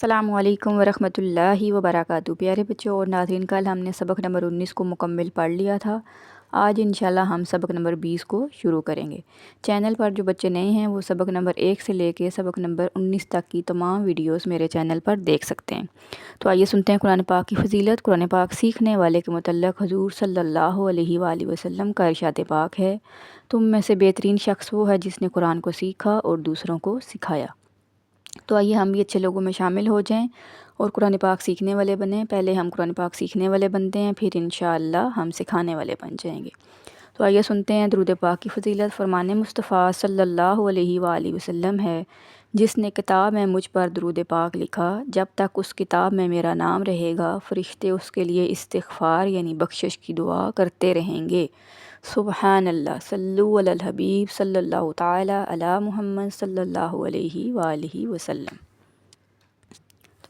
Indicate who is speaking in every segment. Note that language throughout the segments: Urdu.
Speaker 1: السلام علیکم ورحمۃ اللہ وبرکاتہ۔ پیارے بچوں اور ناظرین، کل ہم نے سبق نمبر 19 کو مکمل پڑھ لیا تھا۔ آج انشاءاللہ ہم سبق نمبر 20 کو شروع کریں گے۔ چینل پر جو بچے نئے ہیں وہ سبق نمبر 1 سے لے کے سبق نمبر 19 تک کی تمام ویڈیوز میرے چینل پر دیکھ سکتے ہیں۔ تو آئیے سنتے ہیں قرآن پاک کی فضیلت۔ قرآن پاک سیکھنے والے کے متعلق حضور صلی اللہ علیہ وآلہ وسلم کا ارشاد پاک ہے، تم میں سے بہترین شخص وہ ہے جس نے قرآن کو سیکھا اور دوسروں کو سکھایا۔ تو آئیے ہم بھی اچھے لوگوں میں شامل ہو جائیں اور قرآن پاک سیکھنے والے بنیں۔ پہلے ہم قرآن پاک سیکھنے والے بنتے ہیں، پھر انشاءاللہ ہم سکھانے والے بن جائیں گے۔ تو آئیے سنتے ہیں درود پاک کی فضیلت۔ فرمان مصطفیٰ صلی اللہ علیہ وآلہ وسلم ہے، جس نے کتاب میں مجھ پر درود پاک لکھا، جب تک اس کتاب میں میرا نام رہے گا فرشتے اس کے لیے استغفار یعنی بخشش کی دعا کرتے رہیں گے۔ سبحان اللہ، صلو علی الحبیب صلی اللہ تعالی علی محمد صلی اللہ علیہ وآلہ وسلم۔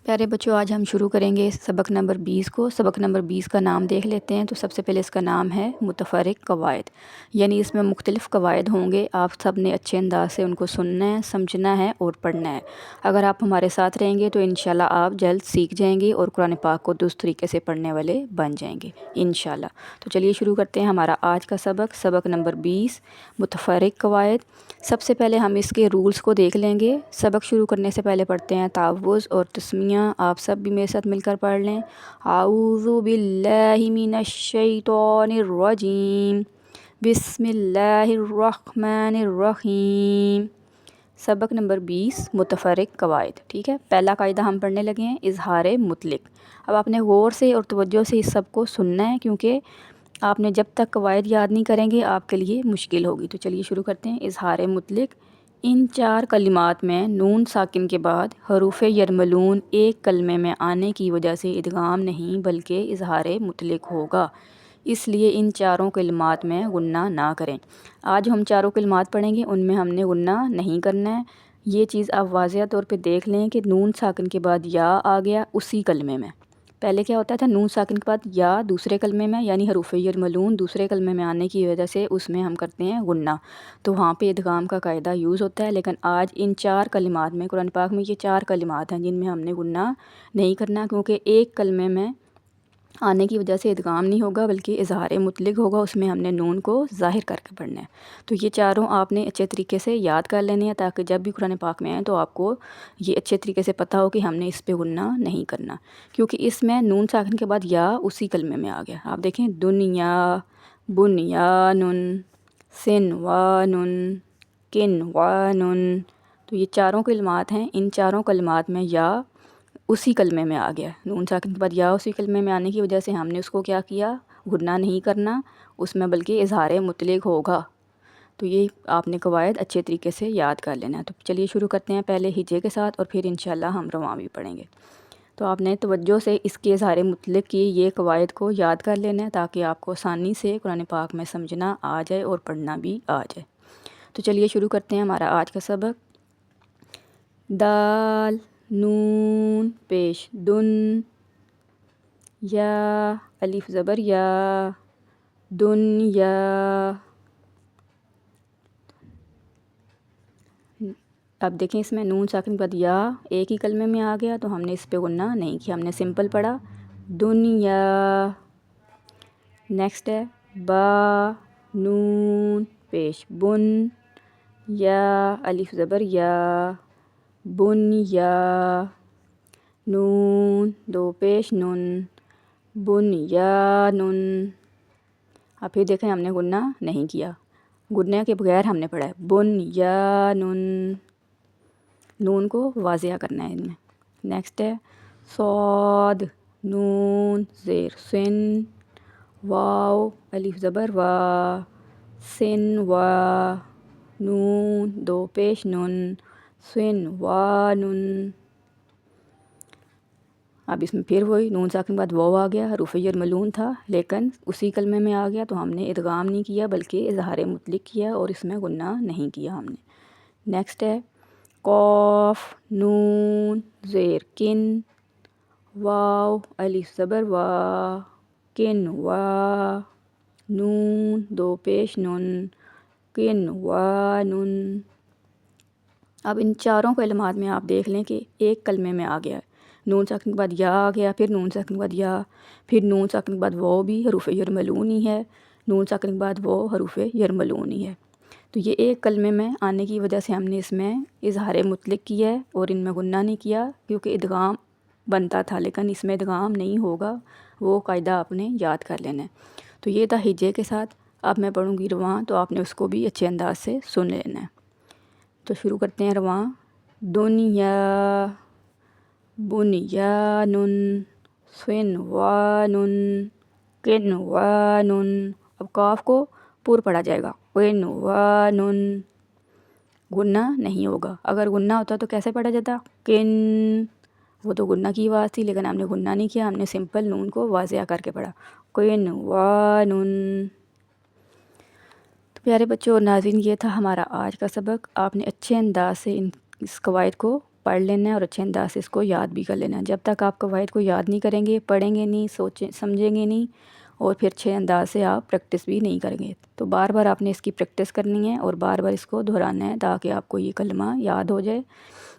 Speaker 1: پیارے بچوں، آج ہم شروع کریں گے سبق نمبر 20 کو۔ سبق نمبر 20 کا نام دیکھ لیتے ہیں۔ تو سب سے پہلے اس کا نام ہے متفرق قواعد، یعنی اس میں مختلف قواعد ہوں گے۔ آپ سب نے اچھے انداز سے ان کو سننا ہے، سمجھنا ہے اور پڑھنا ہے۔ اگر آپ ہمارے ساتھ رہیں گے تو انشاءاللہ آپ جلد سیکھ جائیں گے اور قرآن پاک کو درست طریقے سے پڑھنے والے بن جائیں گے انشاءاللہ۔ تو چلیے شروع کرتے ہیں ہمارا آج کا سبق، سبق نمبر 20 متفرق قواعد۔ سب سے پہلے ہم اس کے رولز کو دیکھ لیں گے۔ سبق شروع کرنے سے پہلے پڑھتے ہیں تعوذ اور تسمیہ۔ آپ سب بھی میرے ساتھ مل کر پڑھ لیں۔ اعوذ باللہ من الشیطان الرجیم، بسم اللہ الرحمن الرحیم۔ سبق نمبر 20 متفرق قواعد، ٹھیک ہے۔ پہلا قاعدہ ہم پڑھنے لگے ہیں، اظہار مطلق۔ اب آپ نے غور سے اور توجہ سے اس سب کو سننا ہے، کیونکہ آپ نے جب تک قواعد یاد نہیں کریں گے آپ کے لیے مشکل ہوگی۔ تو چلیے شروع کرتے ہیں۔ اظہار مطلق، ان 4 کلمات میں نون ساکن کے بعد حروف یرملون ایک کلمے میں آنے کی وجہ سے ادغام نہیں بلکہ اظہار مطلق ہوگا، اس لیے ان 4 کلمات میں غنہ نہ کریں۔ آج ہم 4 کلمات پڑھیں گے، ان میں ہم نے غنہ نہیں کرنا ہے۔ یہ چیز آپ واضح طور پہ دیکھ لیں کہ نون ساکن کے بعد یا آ گیا اسی کلمے میں۔ پہلے کیا ہوتا تھا، نون ساکن کے بعد یا دوسرے کلمے میں، یعنی حروف یرملون دوسرے کلمے میں آنے کی وجہ سے اس میں ہم کرتے ہیں غنہ، تو وہاں پہ ادغام کا قاعدہ یوز ہوتا ہے۔ لیکن آج ان 4 کلمات میں، قرآن پاک میں یہ 4 کلمات ہیں جن میں ہم نے غنہ نہیں کرنا، کیونکہ ایک کلمے میں آنے کی وجہ سے ادغام نہیں ہوگا بلکہ اظہار مطلق ہوگا، اس میں ہم نے نون کو ظاہر کر کے پڑھنا ہے۔ تو یہ 4 آپ نے اچھے طریقے سے یاد کر لینے ہیں، تاکہ جب بھی قرآن پاک میں آئیں تو آپ کو یہ اچھے طریقے سے پتہ ہو کہ ہم نے اس پہ غنہ نہیں کرنا، کیونکہ اس میں نون ساکن کے بعد یا اسی کلمے میں آ گیا۔ آپ دیکھیں، دنیا، بنیانن، سنوانن، کنوانن، تو یہ 4 کلمات ہیں۔ ان 4 کلمات میں یا اسی کلمے میں آ گیا، نون ساکن کے بعد یا اسی کلمے میں آنے کی وجہ سے ہم نے اس کو کیا کیا، غنہ نہیں کرنا اس میں بلکہ اظہار مطلق ہوگا۔ تو یہ آپ نے قواعد اچھے طریقے سے یاد کر لینا ہے۔ تو چلیے شروع کرتے ہیں، پہلے ہجے کے ساتھ اور پھر انشاءاللہ ہم رواں بھی پڑھیں گے۔ تو آپ نے توجہ سے اس کے اظہار مطلق کی یہ قواعد کو یاد کر لینا ہے، تاکہ آپ کو آسانی سے قرآن پاک میں سمجھنا آ جائے اور پڑھنا بھی آ جائے۔ تو چلیے شروع کرتے ہیں ہمارا آج کا سبق۔ دال، نون پیش دن، یا الف زبر یا، دنیا۔ اب دیکھیں، اس میں نون ساکن کے بعد یا ایک ہی کلمے میں آ گیا تو ہم نے اس پہ غنہ نہیں کیا، ہم نے سمپل پڑھا دنیا۔ نیکسٹ ہے با، نون پیش بن، یا الف زبر یا، بنیا، نون 2 پیش نن، بنیانن۔ اب پھر دیکھیں ہم نے غنہ نہیں کیا، غنہ کے بغیر ہم نے پڑھا ہے بنیانن، نون کو واضح کرنا ہے ان میں۔ نیکسٹ ہے صاد، نون زیر سن، واو الف زبر وا، سنوا، نون 2 پیش نن، سنوانن۔ اب اس میں پھر وہی نون ساکن کے بعد واو آ گیا، حروف یرملون تھا لیکن اسی کلمے میں آ گیا تو ہم نے ادغام نہیں کیا بلکہ اظہار مطلق کیا اور اس میں غنہ نہیں کیا ہم نے۔ نیکسٹ ہے قاف، نون زیر کن، واو الف زبر وا، کنوا، نون 2 پیش نن، کنوانن۔ اب ان 4 کلمات میں آپ دیکھ لیں کہ ایک کلمے میں آ گیا ہے، نون ساکن کے بعد یا آ گیا، پھر نون ساکن کے بعد یا، پھر نون ساکن کے بعد وہ بھی حروف یرملون ہی ہے، نون ساکن کے بعد وہ حروف یرملون ہی ہے۔ تو یہ ایک کلمے میں آنے کی وجہ سے ہم نے اس میں اظہار مطلق کیا ہے اور ان میں غنہ نہیں کیا، کیونکہ ادغام بنتا تھا لیکن اس میں ادغام نہیں ہوگا، وہ قاعدہ آپ نے یاد کر لینا ہے۔ تو یہ تھا ہجے کے ساتھ۔ اب میں پڑھوں گی رواں، تو آپ نے اس کو بھی اچھے انداز سے سن لینا ہے۔ تو شروع کرتے ہیں رواں۔ دنیا، بنیانن، صنوانن، قنوانن۔ اب قاف کو پر پڑھا جائے گا، قنوانن، غنہ نہیں ہوگا۔ اگر غنہ ہوتا تو کیسے پڑھا جاتا؟ قن، وہ تو غنہ کی آواز تھی لیکن ہم نے غنہ نہیں کیا، ہم نے سمپل نون کو واضح کر کے پڑھا، قنوانن۔ تو پیارے بچوں اور ناظرین، یہ تھا ہمارا آج کا سبق۔ آپ نے اچھے انداز سے اس قواعد کو پڑھ لینا ہے اور اچھے انداز سے اس کو یاد بھی کر لینا ہے۔ جب تک آپ قواعد کو یاد نہیں کریں گے، پڑھیں گے نہیں، سوچیں سمجھیں گے نہیں، اور پھر اچھے انداز سے آپ پریکٹس بھی نہیں کریں گے۔ تو بار بار آپ نے اس کی پریکٹس کرنی ہے اور بار بار اس کو دہرانا ہے تاکہ آپ کو یہ کلمہ یاد ہو جائے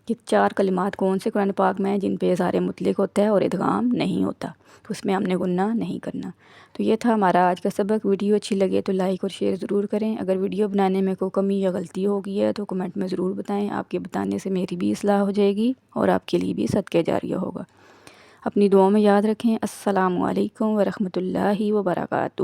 Speaker 1: کہ 4 کلمات کون سے قرآن پاک میں ہیں جن پہ اظہار مطلق ہوتا ہے اور ادغام نہیں ہوتا، تو اس میں ہم نے غنہ نہیں کرنا۔ تو یہ تھا ہمارا آج کا سبق۔ ویڈیو اچھی لگے تو لائک اور شیئر ضرور کریں۔ اگر ویڈیو بنانے میں کوئی کمی یا غلطی ہو گئی ہے تو کمنٹ میں ضرور بتائیں، آپ کے بتانے سے میری بھی اصلاح ہو جائے گی اور آپ کے لیے بھی صدقہ جاریہ ہوگا۔ اپنی دعاؤں میں یاد رکھیں۔ السلام علیکم ورحمۃ اللہ وبرکاتہ۔